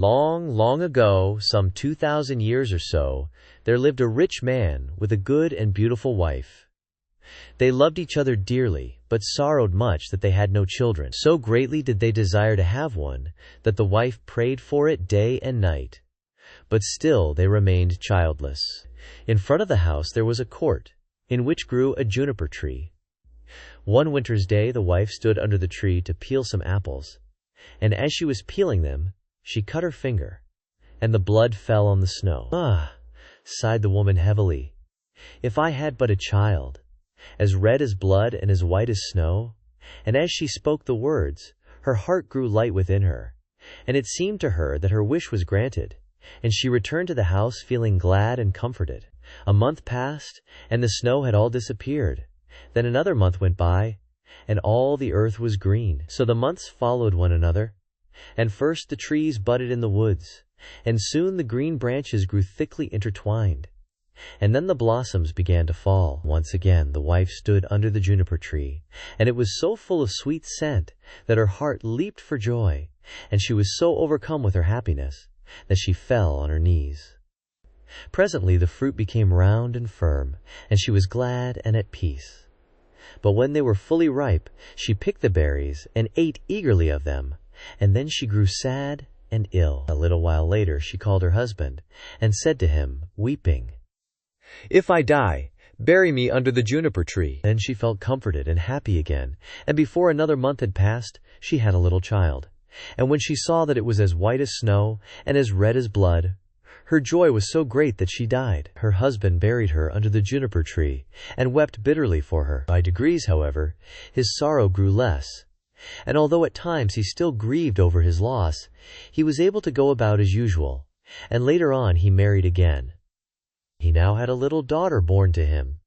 Long, long ago, some 2,000 years or so, there lived a rich man with a good and beautiful wife. They loved each other dearly, but sorrowed much that they had no children. So greatly did they desire to have one, that the wife prayed for it day and night. But still they remained childless. In front of the house there was a court, in which grew a juniper-tree. One winter's day the wife stood under the tree to peel some apples, and as she was peeling them, she cut her finger, and the blood fell on the snow. "Ah," sighed the woman heavily, "if I had but a child, as red as blood and as white as snow." And as she spoke the words, her heart grew light within her, and it seemed to her that her wish was granted, and she returned to the house feeling glad and comforted. A month passed, and the snow had all disappeared. Then another month went by, and all the earth was green. So the months followed one another, and first the trees budded in the woods, and soon the green branches grew thickly intertwined, and then the blossoms began to fall. Once again the wife stood under the juniper-tree, and it was so full of sweet scent that her heart leaped for joy, and she was so overcome with her happiness that she fell on her knees. Presently the fruit became round and firm, and she was glad and at peace. But when they were fully ripe, she picked the berries and ate eagerly of them, and then she grew sad and ill. A little while later she called her husband, and said to him, weeping, "If I die, bury me under the juniper-tree." Then she felt comforted and happy again, and before another month had passed, she had a little child. And when she saw that it was as white as snow and as red as blood, her joy was so great that she died. Her husband buried her under the juniper-tree, and wept bitterly for her. By degrees, however, his sorrow grew less, and although at times he still grieved over his loss, he was able to go about as usual, and later on he married again. He now had a little daughter born to him.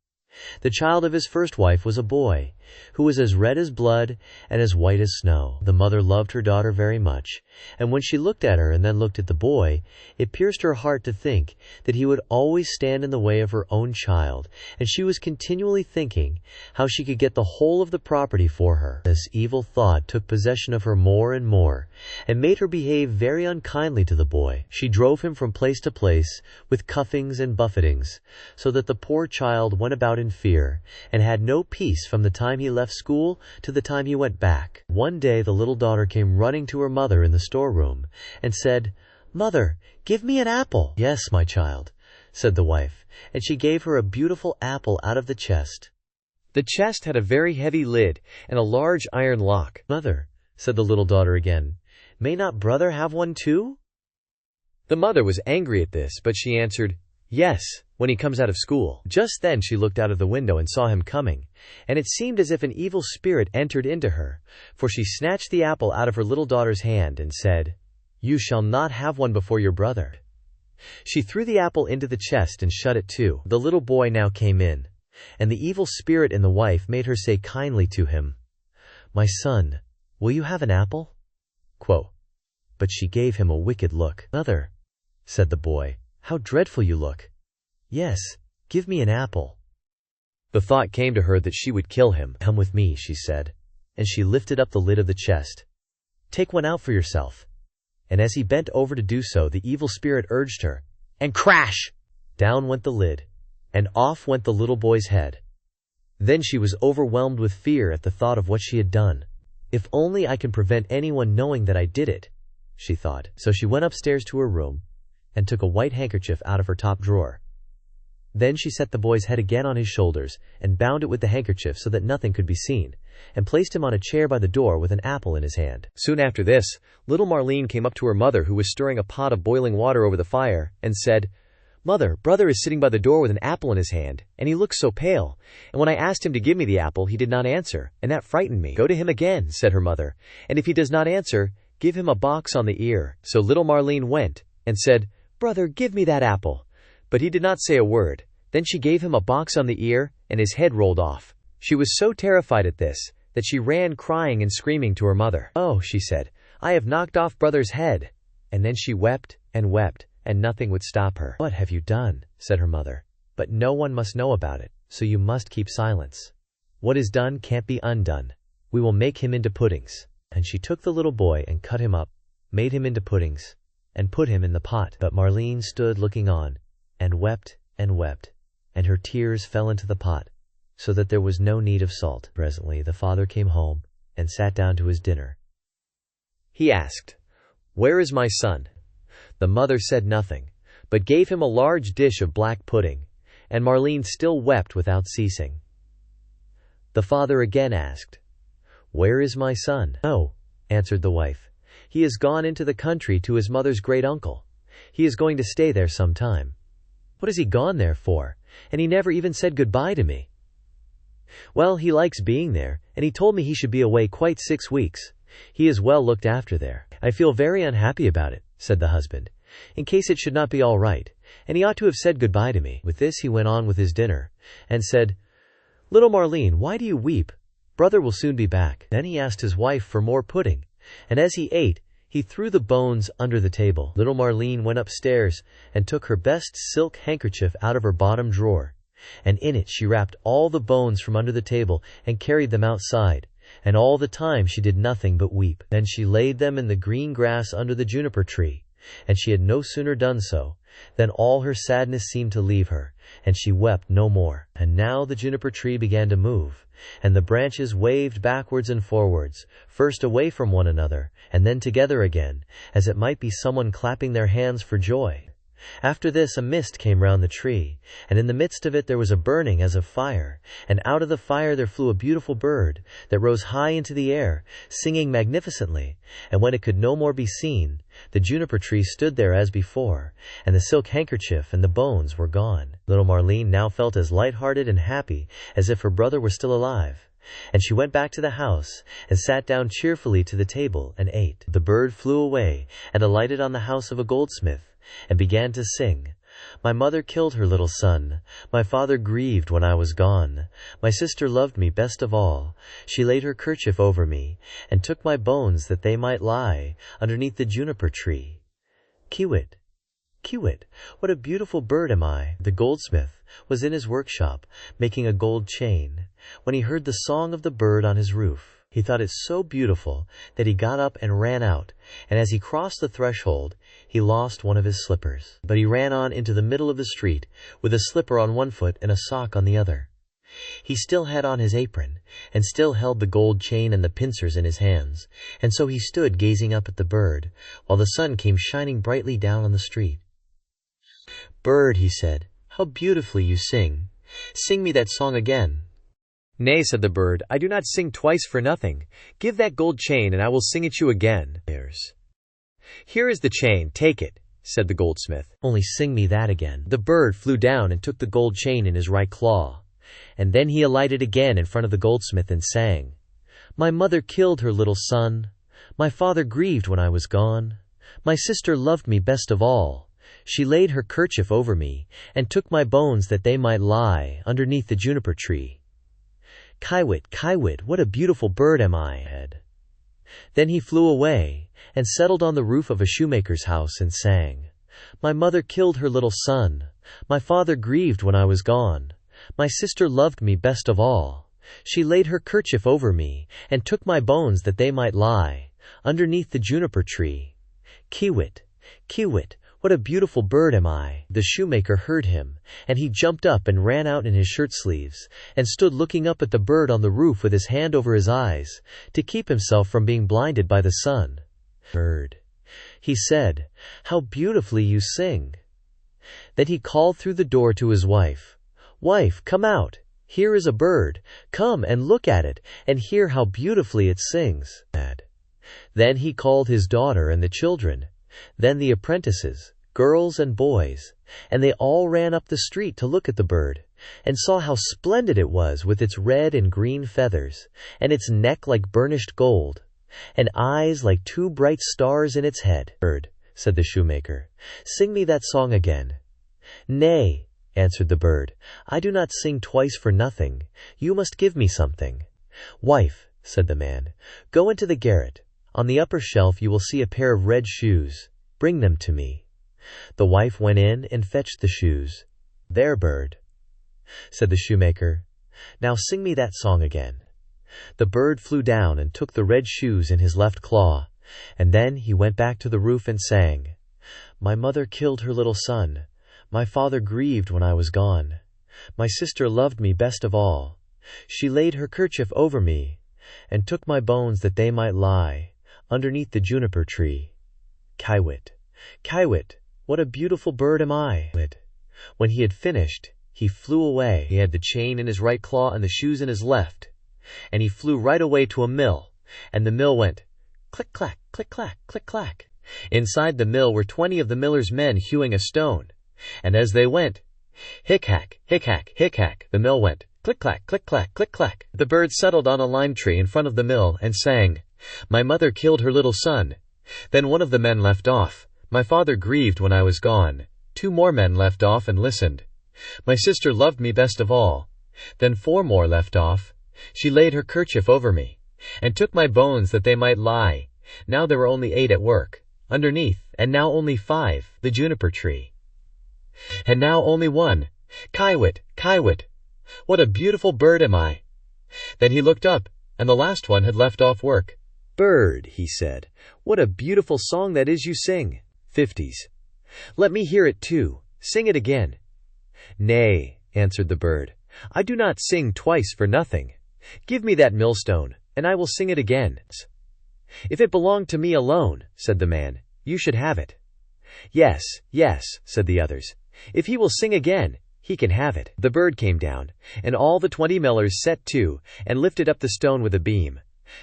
The child of his first wife was a boy, who was as red as blood and as white as snow. The mother loved her daughter very much, and when she looked at her and then looked at the boy, it pierced her heart to think that he would always stand in the way of her own child, and she was continually thinking how she could get the whole of the property for her. This evil thought took possession of her more and more, and made her behave very unkindly to the boy. She drove him from place to place with cuffings and buffetings, so that the poor child went about in fear, and had no peace from the time he left school to the time he went back. One day the little daughter came running to her mother in the storeroom, and said, "Mother, give me an apple." "Yes, my child," said the wife, and she gave her a beautiful apple out of the chest. The chest had a very heavy lid and a large iron lock. "Mother," said the little daughter again, "may not brother have one too?" The mother was angry at this, but she answered, "Yes, when he comes out of school." Just then she looked out of the window and saw him coming, and it seemed as if an evil spirit entered into her, for she snatched the apple out of her little daughter's hand and said, "You shall not have one before your brother." She threw the apple into the chest and shut it too. The little boy now came in, and the evil spirit in the wife made her say kindly to him, "My son, will you have an apple?" But she gave him a wicked look. "Mother," said the boy, "how dreadful you look. Yes, give me an apple." The thought came to her that she would kill him. "Come with me," she said, and she lifted up the lid of the chest. "Take one out for yourself." And as he bent over to do so, the evil spirit urged her, and crash! Down went the lid, and off went the little boy's head. Then she was overwhelmed with fear at the thought of what she had done. "If only I can prevent anyone knowing that I did it," she thought. So she went upstairs to her room, and took a white handkerchief out of her top drawer. Then she set the boy's head again on his shoulders, and bound it with the handkerchief so that nothing could be seen, and placed him on a chair by the door with an apple in his hand. Soon after this, little Marlene came up to her mother, who was stirring a pot of boiling water over the fire, and said, "Mother, brother is sitting by the door with an apple in his hand, and he looks so pale, and when I asked him to give me the apple, he did not answer, and that frightened me." "Go to him again," said her mother, "and if he does not answer, give him a box on the ear." So little Marlene went, and said, "Brother, give me that apple." But he did not say a word. Then she gave him a box on the ear, and his head rolled off. She was so terrified at this, that she ran crying and screaming to her mother. "Oh," she said, "I have knocked off brother's head." And then she wept, and nothing would stop her. "What have you done?" said her mother. "But no one must know about it, so you must keep silence. What is done can't be undone. We will make him into puddings." And she took the little boy and cut him up, made him into puddings, and put him in the pot. But Marlene stood looking on, and wept, and her tears fell into the pot, so that there was no need of salt. Presently the father came home, and sat down to his dinner. He asked, "Where is my son?" The mother said nothing, but gave him a large dish of black pudding, and Marlene still wept without ceasing. The father again asked, "Where is my son?" "No," answered the wife. "He has gone into the country to his mother's great uncle. He is going to stay there some time." "What has he gone there for? And he never even said goodbye to me." "Well, he likes being there, and he told me he should be away quite 6 weeks. He is well looked after there." "I feel very unhappy about it," said the husband, "in case it should not be all right, and he ought to have said goodbye to me." With this he went on with his dinner, and said, "Little Marlene, why do you weep? Brother will soon be back." Then he asked his wife for more pudding, and as he ate, he threw the bones under the table. Little Marlene went upstairs and took her best silk handkerchief out of her bottom drawer, and in it she wrapped all the bones from under the table and carried them outside, and all the time she did nothing but weep. Then she laid them in the green grass under the juniper-tree, and she had no sooner done so than all her sadness seemed to leave her, and she wept no more. And now the juniper-tree began to move, and the branches waved backwards and forwards, first away from one another, and then together again, as it might be someone clapping their hands for joy. After this a mist came round the tree, and in the midst of it there was a burning as of fire, and out of the fire there flew a beautiful bird, that rose high into the air, singing magnificently, and when it could no more be seen, the juniper-tree stood there as before, and the silk handkerchief and the bones were gone. Little Marlene now felt as light-hearted and happy as if her brother were still alive, and she went back to the house, and sat down cheerfully to the table, and ate. The bird flew away, and alighted on the house of a goldsmith, and began to sing, "My mother killed her little son. My father grieved when I was gone. My sister loved me best of all. She laid her kerchief over me, and took my bones that they might lie underneath the juniper-tree. Kiwit, kiwit, what a beautiful bird am I." The goldsmith was in his workshop, making a gold chain, when he heard the song of the bird on his roof. He thought it so beautiful that he got up and ran out, and as he crossed the threshold, he lost one of his slippers. But he ran on into the middle of the street, with a slipper on one foot and a sock on the other. He still had on his apron, and still held the gold chain and the pincers in his hands, and so he stood gazing up at the bird, while the sun came shining brightly down on the street. "Bird," he said, "how beautifully you sing. Sing me that song again." "Nay," said the bird, "I do not sing twice for nothing. Give that gold chain, and I will sing it you again." "Here is the chain, take it," said the goldsmith. "Only sing me that again." The bird flew down and took the gold chain in his right claw, and then he alighted again in front of the goldsmith and sang, "My mother killed her little son. My father grieved when I was gone. My sister loved me best of all. She laid her kerchief over me, and took my bones that they might lie underneath the juniper-tree. Kiwit, kiwit, what a beautiful bird am I." Then he flew away, and settled on the roof of a shoemaker's house, and sang, "My mother killed her little son. My father grieved when I was gone. My sister loved me best of all. She laid her kerchief over me, and took my bones that they might lie underneath the juniper-tree. Kiwit, kiwit, what a beautiful bird am I." The shoemaker heard him, and he jumped up and ran out in his shirt-sleeves, and stood looking up at the bird on the roof with his hand over his eyes, to keep himself from being blinded by the sun. "Bird," he said, "how beautifully you sing." Then he called through the door to his wife, "Wife, come out. Here is a bird. Come and look at it, and hear how beautifully it sings." Then he called his daughter and the children, then the apprentices, girls and boys, and they all ran up the street to look at the bird, and saw how splendid it was with its red and green feathers, and its neck like burnished gold, and eyes like 2 bright stars in its head. "Bird," said the shoemaker, "sing me that song again." "Nay," answered the bird, "I do not sing twice for nothing. You must give me something." "Wife," said the man, "go into the garret. On the upper shelf you will see a pair of red shoes. Bring them to me." The wife went in and fetched the shoes. "There, bird," said the shoemaker, "now sing me that song again." The bird flew down and took the red shoes in his left claw, and then he went back to the roof and sang, My mother killed her little son. My father grieved when I was gone. My sister loved me best of all. She laid her kerchief over me, and took my bones that they might lie underneath the juniper-tree. Kiwit, Kiwit, what a beautiful bird am I! When he had finished, he flew away. He had the chain in his right claw and the shoes in his left, and he flew right away to a mill, and the mill went click-clack, click-clack, click-clack. Inside the mill were 20 of the miller's men hewing a stone, and as they went, hick-hack, hick-hack, hick-hack, the mill went click-clack, click-clack, click-clack. The bird settled on a lime tree in front of the mill and sang, "My mother killed her little son." Then one of the men left off. "My father grieved when I was gone." 2 more men left off and listened. "My sister loved me best of all." Then 4 more left off. "She laid her kerchief over me, and took my bones that they might lie." Now there were only 8 at work underneath, and now only 5, the juniper-tree. And now only 1. Kiwit, Kiwit, what a beautiful bird am I! Then he looked up, and the last one had left off work. "Bird," he said, "what a beautiful song that is you sing." 50s. "Let me hear it too. Sing it again." "Nay," answered the bird, "I do not sing twice for nothing. Give me that millstone, and I will sing it again." "If it belonged to me alone," said the man, "you should have it." "Yes, yes," said the others. "If he will sing again, he can have it." The bird came down, and all the 20 millers set to, and lifted up the stone with a beam.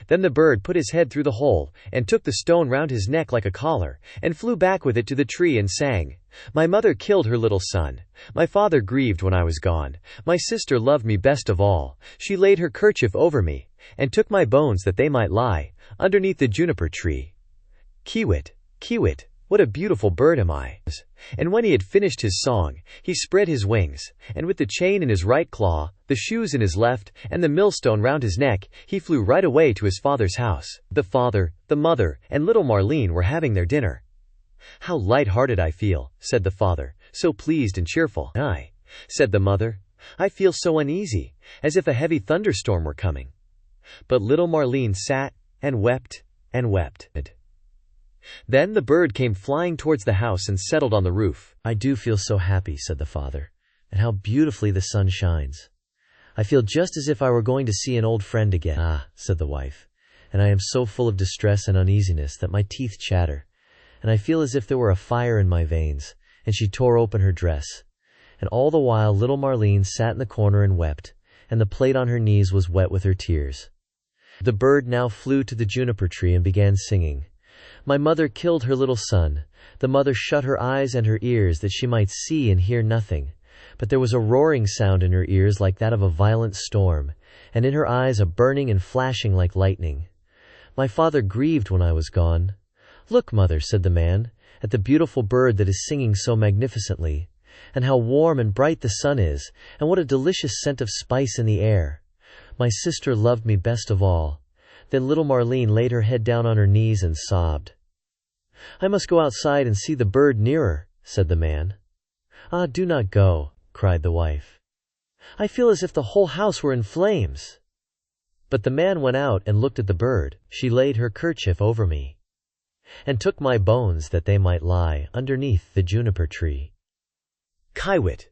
Then the bird put his head through the hole, and took the stone round his neck like a collar, and flew back with it to the tree and sang, "My mother killed her little son. My father grieved when I was gone. My sister loved me best of all. She laid her kerchief over me, and took my bones that they might lie underneath the juniper-tree. Kiwit, Kiwit, what a beautiful bird am I!" And when he had finished his song, he spread his wings, and with the chain in his right claw, the shoes in his left, and the millstone round his neck, he flew right away to his father's house. The father, the mother, and little Marlene were having their dinner. "How light-hearted I feel," said the father, "so pleased and cheerful." "I," said the mother, "I feel so uneasy, as if a heavy thunderstorm were coming." But little Marlene sat and wept and wept. Then the bird came flying towards the house and settled on the roof. "I do feel so happy," said the father, "and how beautifully the sun shines. I feel just as if I were going to see an old friend again." "Ah," said the wife, "and I am so full of distress and uneasiness that my teeth chatter, and I feel as if there were a fire in my veins." And she tore open her dress. And all the while little Marlene sat in the corner and wept, and the plate on her knees was wet with her tears. The bird now flew to the juniper-tree and began singing, "My mother killed her little son." The mother shut her eyes and her ears that she might see and hear nothing, but there was a roaring sound in her ears like that of a violent storm, and in her eyes a burning and flashing like lightning. "My father grieved when I was gone." "Look, mother," said the man, "at the beautiful bird that is singing so magnificently, and how warm and bright the sun is, and what a delicious scent of spice in the air. My sister loved me best of all." Then little Marlene laid her head down on her knees and sobbed. "I must go outside and see the bird nearer," said the man. "Ah, do not go," cried the wife. "I feel as if the whole house were in flames." But the man went out and looked at the bird. "She laid her kerchief over me, and took my bones that they might lie underneath the juniper-tree. Kiwit,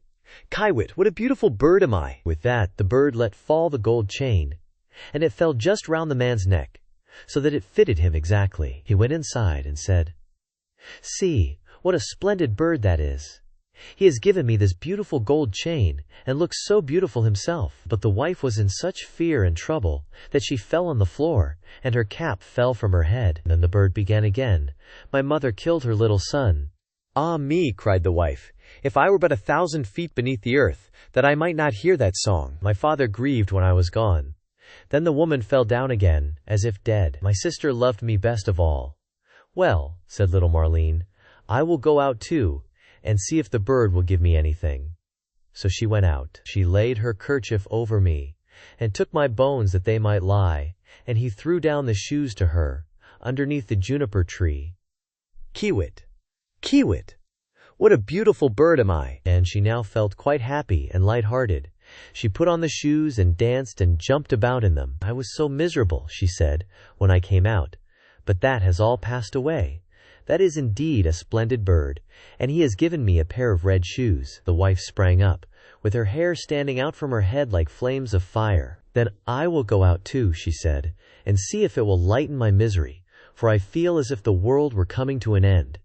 Kiwit, what a beautiful bird am I!" With that the bird let fall the gold chain, and it fell just round the man's neck, so that it fitted him exactly. He went inside and said, "See, what a splendid bird that is! He has given me this beautiful gold chain, and looks so beautiful himself." But the wife was in such fear and trouble that she fell on the floor, and her cap fell from her head. Then the bird began again, "My mother killed her little son." "Ah me," cried the wife, "if I were but 1,000 feet beneath the earth, that I might not hear that song. My father grieved when I was gone." Then the woman fell down again, as if dead. "My sister loved me best of all." "Well," said little Marlene, "I will go out too, and see if the bird will give me anything." So she went out. "She laid her kerchief over me, and took my bones that they might lie, and he threw down the shoes to her, underneath the juniper-tree. Kiwit, Kiwit, what a beautiful bird am I!" And she now felt quite happy and light-hearted. She put on the shoes and danced and jumped about in them. "I was so miserable," she said, "when I came out, but that has all passed away. "That is indeed a splendid bird, and he has given me a pair of red shoes." The wife sprang up, with her hair standing out from her head like flames of fire. "Then I will go out too," she said, "and see if it will lighten my misery, for I feel as if the world were coming to an end."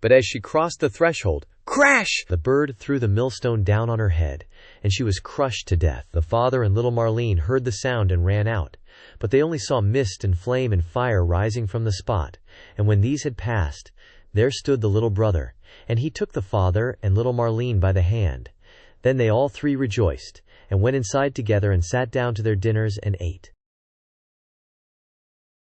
But as she crossed the threshold, crash! The bird threw the millstone down on her head, and she was crushed to death. The father and little Marlene heard the sound and ran out, but they only saw mist and flame and fire rising from the spot, and when these had passed, there stood the little brother, and he took the father and little Marlene by the hand. Then they all three rejoiced, and went inside together and sat down to their dinners and ate.